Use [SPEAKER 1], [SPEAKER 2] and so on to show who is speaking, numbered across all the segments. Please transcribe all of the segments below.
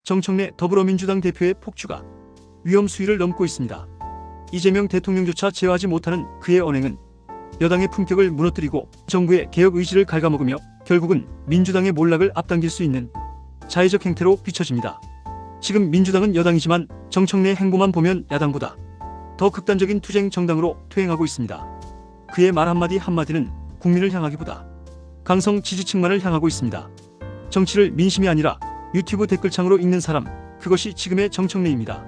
[SPEAKER 1] 정청래 더불어민주당 대표의 폭주가 위험 수위를 넘고 있습니다. 이재명 대통령조차 제어하지 못하는 그의 언행은 여당의 품격을 무너뜨리고 정부의 개혁 의지를 갉아먹으며 결국은 민주당의 몰락을 앞당길 수 있는 자해적 행태로 비춰집니다. 지금 민주당은 여당이지만 정청래의 행보만 보면 야당보다 더 극단적인 투쟁 정당으로 퇴행하고 있습니다. 그의 말 한마디 한마디는 국민을 향하기보다 강성 지지층만을 향하고 있습니다. 정치를 민심이 아니라 유튜브 댓글창으로 읽는 사람, 그것이 지금의 정청래입니다.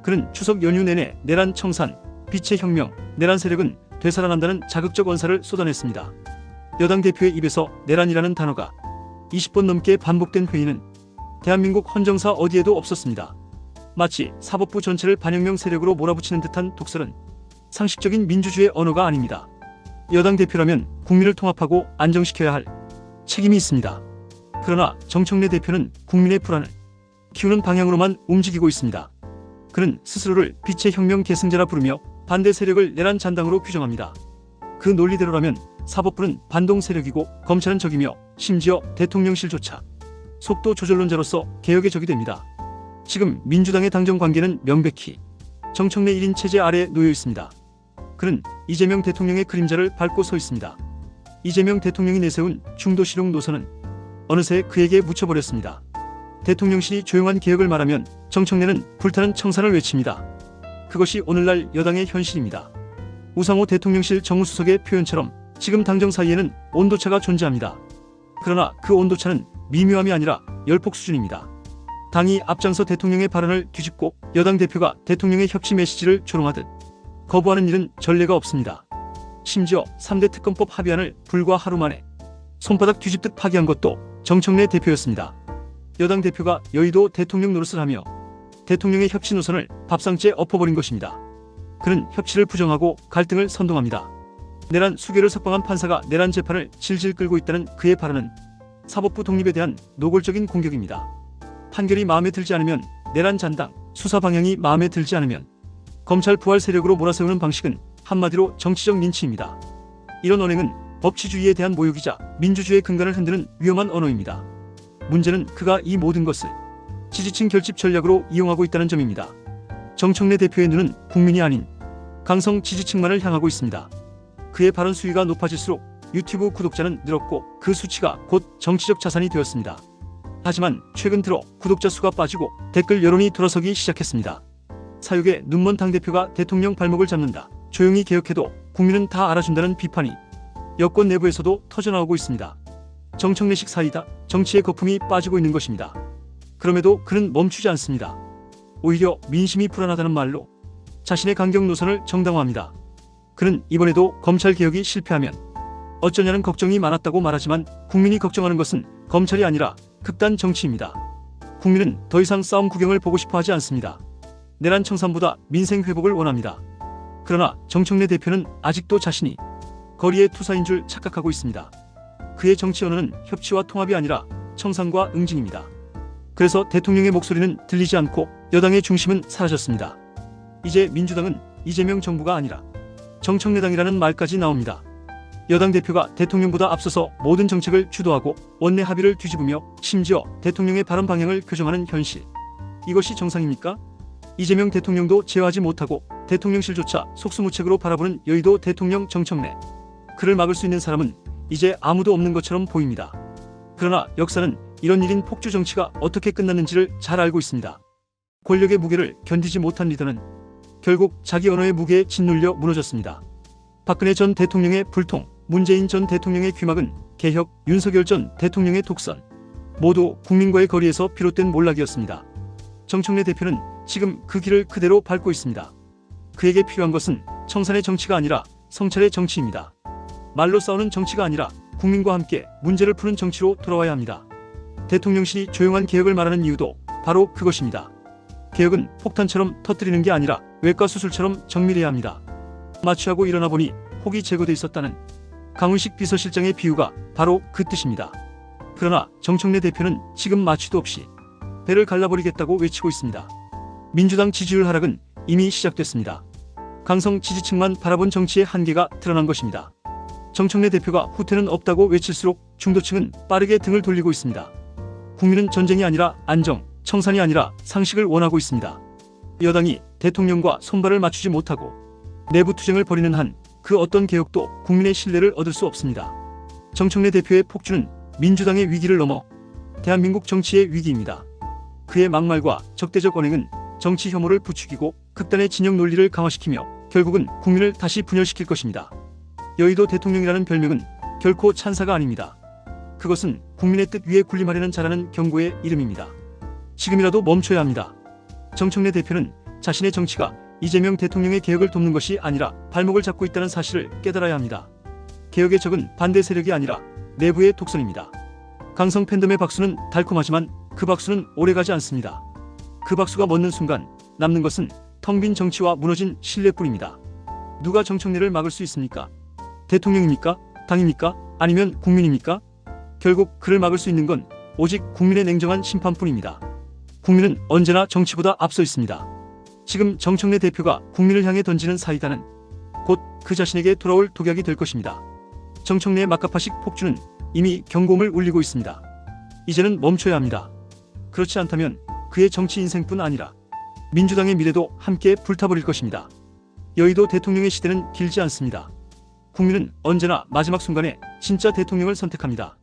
[SPEAKER 1] 그는 추석 연휴 내내 내란 청산, 빛의 혁명, 내란 세력은 되살아난다는 자극적 언사를 쏟아냈습니다. 여당 대표의 입에서 내란이라는 단어가 20번 넘게 반복된 회의는 대한민국 헌정사 어디에도 없었습니다. 마치 사법부 전체를 반혁명 세력으로 몰아붙이는 듯한 독설은 상식적인 민주주의 언어가 아닙니다. 여당 대표라면 국민을 통합하고 안정시켜야 할 책임이 있습니다. 그러나 정청래 대표는 국민의 불안을 키우는 방향으로만 움직이고 있습니다. 그는 스스로를 빛의 혁명 계승자라 부르며 반대 세력을 내란 잔당으로 규정합니다. 그 논리대로라면 사법부는 반동 세력이고 검찰은 적이며 심지어 대통령실조차 속도 조절론자로서 개혁의 적이 됩니다. 지금 민주당의 당정 관계는 명백히 정청래 1인 체제 아래 놓여 있습니다. 그는 이재명 대통령의 그림자를 밟고 서 있습니다. 이재명 대통령이 내세운 중도실용 노선은 어느새 그에게 묻혀버렸습니다. 대통령실이 조용한 개혁을 말하면 정청래는 불타는 청산을 외칩니다. 그것이 오늘날 여당의 현실입니다. 우상호 대통령실 정무수석의 표현처럼 지금 당정 사이에는 온도차가 존재합니다. 그러나 그 온도차는 미묘함이 아니라 열폭 수준입니다. 당이 앞장서 대통령의 발언을 뒤집고 여당 대표가 대통령의 협치 메시지를 조롱하듯 거부하는 일은 전례가 없습니다. 심지어 3대 특검법 합의안을 불과 하루 만에 손바닥 뒤집듯 파기한 것도 정청래 대표였습니다. 여당 대표가 여의도 대통령 노릇을 하며 대통령의 협치 노선을 밥상째 엎어버린 것입니다. 그는 협치를 부정하고 갈등을 선동합니다. 내란 수개를 석방한 판사가 내란 재판을 질질 끌고 있다는 그의 발언은 사법부 독립에 대한 노골적인 공격입니다. 판결이 마음에 들지 않으면 내란 잔당, 수사 방향이 마음에 들지 않으면 검찰 부활 세력으로 몰아세우는 방식은 한마디로 정치적 린치입니다. 이런 언행은 법치주의에 대한 모욕이자 민주주의의 근간을 흔드는 위험한 언어입니다. 문제는 그가 이 모든 것을 지지층 결집 전략으로 이용하고 있다는 점입니다. 정청래 대표의 눈은 국민이 아닌 강성 지지층만을 향하고 있습니다. 그의 발언 수위가 높아질수록 유튜브 구독자는 늘었고 그 수치가 곧 정치적 자산이 되었습니다. 하지만 최근 들어 구독자 수가 빠지고 댓글 여론이 돌아서기 시작했습니다. 사육의 눈먼 당대표가 대통령 발목을 잡는다, 조용히 개혁해도 국민은 다 알아준다는 비판이 여권 내부에서도 터져나오고 있습니다. 정청래식 사이다, 정치의 거품이 빠지고 있는 것입니다. 그럼에도 그는 멈추지 않습니다. 오히려 민심이 불안하다는 말로 자신의 강경 노선을 정당화합니다. 그는 이번에도 검찰 개혁이 실패하면 어쩌냐는 걱정이 많았다고 말하지만 국민이 걱정하는 것은 검찰이 아니라 극단 정치입니다. 국민은 더 이상 싸움 구경을 보고 싶어 하지 않습니다. 내란 청산보다 민생 회복을 원합니다. 그러나 정청래 대표는 아직도 자신이 거리의 투사인 줄 착각하고 있습니다. 그의 정치 언어는 협치와 통합이 아니라 청산과 응징입니다. 그래서 대통령의 목소리는 들리지 않고 여당의 중심은 사라졌습니다. 이제 민주당은 이재명 정부가 아니라 정청래당이라는 말까지 나옵니다. 여당 대표가 대통령보다 앞서서 모든 정책을 주도하고 원내 합의를 뒤집으며 심지어 대통령의 발언 방향을 교정하는 현실. 이것이 정상입니까? 이재명 대통령도 제어하지 못하고 대통령실조차 속수무책으로 바라보는 여의도 대통령 정청래. 그를 막을 수 있는 사람은 이제 아무도 없는 것처럼 보입니다. 그러나 역사는 이런 1인 폭주 정치가 어떻게 끝났는지를 잘 알고 있습니다. 권력의 무게를 견디지 못한 리더는 결국 자기 언어의 무게에 짓눌려 무너졌습니다. 박근혜 전 대통령의 불통, 문재인 전 대통령의 귀막은 개혁, 윤석열 전 대통령의 독선, 모두 국민과의 거리에서 비롯된 몰락이었습니다. 정청래 대표는 지금 그 길을 그대로 밟고 있습니다. 그에게 필요한 것은 청산의 정치가 아니라 성찰의 정치입니다. 말로 싸우는 정치가 아니라 국민과 함께 문제를 푸는 정치로 돌아와야 합니다. 대통령실이 조용한 개혁을 말하는 이유도 바로 그것입니다. 개혁은 폭탄처럼 터뜨리는 게 아니라 외과 수술처럼 정밀해야 합니다. 마취하고 일어나 보니 혹이 제거돼 있었다는 강훈식 비서실장의 비유가 바로 그 뜻입니다. 그러나 정청래 대표는 지금 마취도 없이 배를 갈라버리겠다고 외치고 있습니다. 민주당 지지율 하락은 이미 시작됐습니다. 강성 지지층만 바라본 정치의 한계가 드러난 것입니다. 정청래 대표가 후퇴는 없다고 외칠수록 중도층은 빠르게 등을 돌리고 있습니다. 국민은 전쟁이 아니라 안정, 청산이 아니라 상식을 원하고 있습니다. 여당이 대통령과 손발을 맞추지 못하고 내부 투쟁을 벌이는 한 그 어떤 개혁도 국민의 신뢰를 얻을 수 없습니다. 정청래 대표의 폭주는 민주당의 위기를 넘어 대한민국 정치의 위기입니다. 그의 막말과 적대적 언행은 정치 혐오를 부추기고 극단의 진영 논리를 강화시키며 결국은 국민을 다시 분열시킬 것입니다. 여의도 대통령이라는 별명은 결코 찬사가 아닙니다. 그것은 국민의 뜻 위에 군림하려는 자라는 경고의 이름입니다. 지금이라도 멈춰야 합니다. 정청래 대표는 자신의 정치가 이재명 대통령의 개혁을 돕는 것이 아니라 발목을 잡고 있다는 사실을 깨달아야 합니다. 개혁의 적은 반대 세력이 아니라 내부의 독선입니다. 강성 팬덤의 박수는 달콤하지만 그 박수는 오래가지 않습니다. 그 박수가 멎는 순간 남는 것은 텅 빈 정치와 무너진 신뢰뿐입니다. 누가 정청래를 막을 수 있습니까? 대통령입니까? 당입니까? 아니면 국민입니까? 결국 그를 막을 수 있는 건 오직 국민의 냉정한 심판뿐입니다. 국민은 언제나 정치보다 앞서 있습니다. 지금 정청래 대표가 국민을 향해 던지는 사이다는 곧 그 자신에게 돌아올 독약이 될 것입니다. 정청래의 막가파식 폭주는 이미 경고음을 울리고 있습니다. 이제는 멈춰야 합니다. 그렇지 않다면 그의 정치 인생뿐 아니라 민주당의 미래도 함께 불타버릴 것입니다. 여의도 대통령의 시대는 길지 않습니다. 국민은 언제나 마지막 순간에 진짜 대통령을 선택합니다.